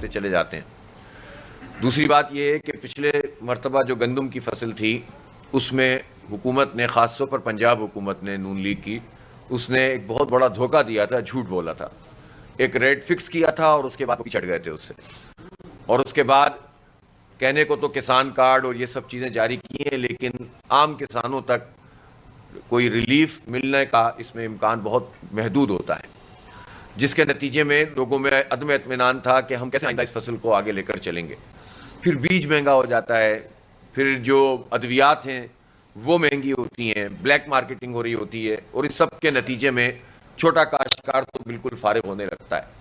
بڑھتے چلے جاتے ہیں۔ دوسری بات یہ ہے کہ پچھلے مرتبہ جو گندم کی فصل تھی اس میں حکومت نے، خاص طور پر پنجاب حکومت نے، نون لیگ کی، اس نے ایک بہت بڑا دھوکہ دیا تھا، جھوٹ بولا تھا، ایک ریٹ فکس کیا تھا اور اس کے بعد چڑھ گئے تھے اس سے، اور اس کے بعد کہنے کو تو کسان کارڈ اور یہ سب چیزیں جاری کی ہیں، لیکن عام کسانوں تک کوئی ریلیف ملنے کا اس میں امکان بہت محدود ہوتا ہے، جس کے نتیجے میں لوگوں میں عدم اطمینان تھا کہ ہم کیسے آئندہ اس فصل کو آگے لے کر چلیں گے۔ پھر بیج مہنگا ہو جاتا ہے، پھر جو ادویات ہیں وہ مہنگی ہوتی ہیں، بلیک مارکیٹنگ ہو رہی ہوتی ہے، اور اس سب کے نتیجے میں چھوٹا کاشتکار تو بالکل فارغ ہونے لگتا ہے۔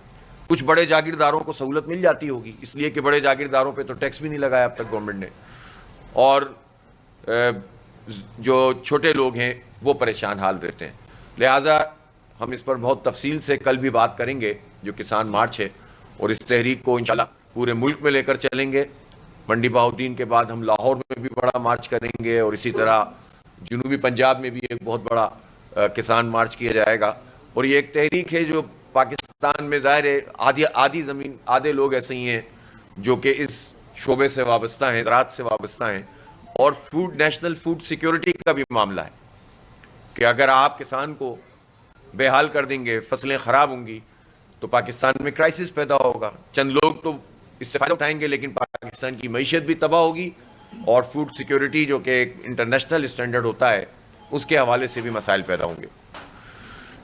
کچھ بڑے جاگیرداروں کو سہولت مل جاتی ہوگی، اس لیے کہ بڑے جاگیرداروں پہ تو ٹیکس بھی نہیں لگایا اب تک گورنمنٹ نے، اور جو چھوٹے لوگ ہیں وہ پریشان حال رہتے ہیں۔ لہٰذا ہم اس پر بہت تفصیل سے کل بھی بات کریں گے، جو کسان مارچ ہے، اور اس تحریک کو انشاءاللہ پورے ملک میں لے کر چلیں گے۔ منڈی بہاؤالدین کے بعد ہم لاہور میں بھی بڑا مارچ کریں گے، اور اسی طرح جنوبی پنجاب میں بھی ایک بہت بڑا کسان مارچ کیا جائے گا۔ اور یہ ایک تحریک ہے جو پاکستان میں ظاہر ہے آدھی زمین، آدھے لوگ ایسے ہی ہیں جو کہ اس شعبے سے وابستہ ہیں، زراعت سے وابستہ ہیں، اور نیشنل فوڈ سیکیورٹی کا بھی معاملہ ہے کہ اگر آپ کسان کو بے حال کر دیں گے، فصلیں خراب ہوں گی، تو پاکستان میں کرائسس پیدا ہوگا۔ چند لوگ تو اس سے فائدہ اٹھائیں گے، لیکن پاکستان کی معیشت بھی تباہ ہوگی، اور فوڈ سیکیورٹی جو کہ ایک انٹرنیشنل اسٹینڈرڈ ہوتا ہے اس کے حوالے سے بھی مسائل پیدا ہوں گے۔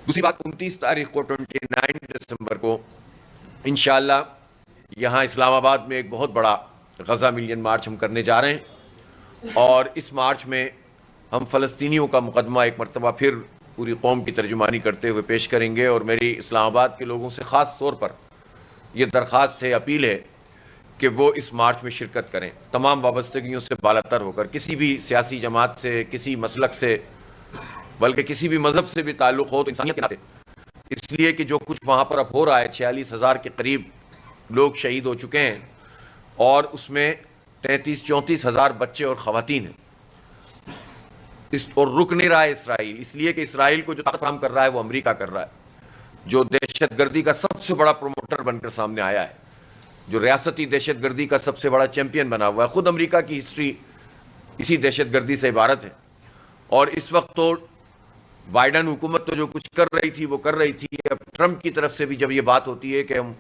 دوسری بات، 29 تاریخ کو 29 دسمبر کو انشاءاللہ یہاں اسلام آباد میں ایک بہت بڑا غزہ ملین مارچ ہم کرنے جا رہے ہیں، اور اس مارچ میں ہم فلسطینیوں کا مقدمہ ایک مرتبہ پھر پوری قوم کی ترجمانی کرتے ہوئے پیش کریں گے، اور میری اسلام آباد کے لوگوں سے خاص طور پر یہ درخواست ہے، اپیل ہے کہ وہ اس مارچ میں شرکت کریں، تمام وابستگیوں سے بالاتر ہو کر، کسی بھی سیاسی جماعت سے، کسی مسلک سے، بلکہ کسی بھی مذہب سے بھی تعلق ہو تو انسانیت کے ناطے، اس لیے کہ جو کچھ وہاں پر اب ہو رہا ہے، 46,000 کے قریب لوگ شہید ہو چکے ہیں، اور اس میں 33-34 ہزار بچے اور خواتین ہیں، اور رک نہیں رہا ہے اسرائیل، اس لیے کہ اسرائیل کو جو طاقت فراہم کر رہا ہے وہ امریکہ کر رہا ہے، جو دہشت گردی کا سب سے بڑا پروموٹر بن کر سامنے آیا ہے، جو ریاستی دہشت گردی کا سب سے بڑا چیمپئن بنا ہوا ہے۔ خود امریکہ کی ہسٹری اسی دہشت گردی سے عبارت ہے، اور اس وقت تو بائیڈن حکومت تو جو کچھ کر رہی تھی وہ کر رہی تھی، اب ٹرمپ کی طرف سے بھی جب یہ بات ہوتی ہے کہ ہم